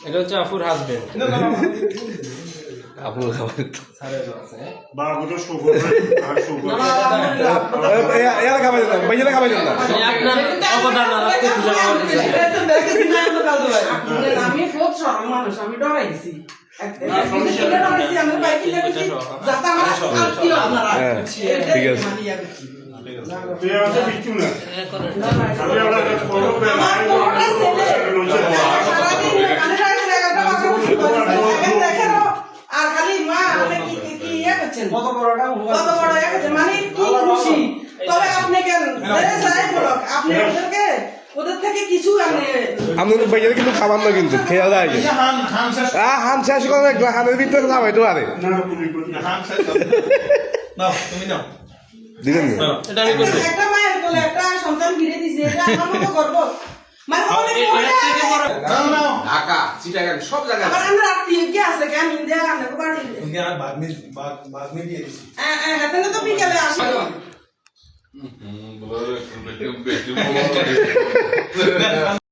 এটা হচ্ছে আফুর হাজবেন্ড আপুর খাবার বাবুটা শুভ আর শুভ এরা খাবার না ভাইয়া খাবার না আপনার অবদান রাখতে পূজা আমি খুব সরল মানুষ আমি ডরাই গেছি ঠিক আছে আর খালি মা কি ইয়ে করছেন কত বড় ইয়ে করছেন মানে কি খুশি তবে আপনি কেন যাই বলক আপনি ওদের থেকে কিছু আমাদের ভাইয়া কিন্তু খাবার না কিন্তু খেয়াল রাখে হান শেষ করে হানের ভিতরে খাবাই তো আরে দিলেন একটা মায়ের কোলে একটা সন্তান ফিরে দিছে এটা আমার মতো গর্ব মানে ঢাকা চিটাগাং সব জায়গায় আবার আমরা আত্মীয় কি আছে কেন ইন্ডিয়া আমরা বাড়ি বাগনি দিয়ে দিছি হাতে তো বিকেলে আসে বলে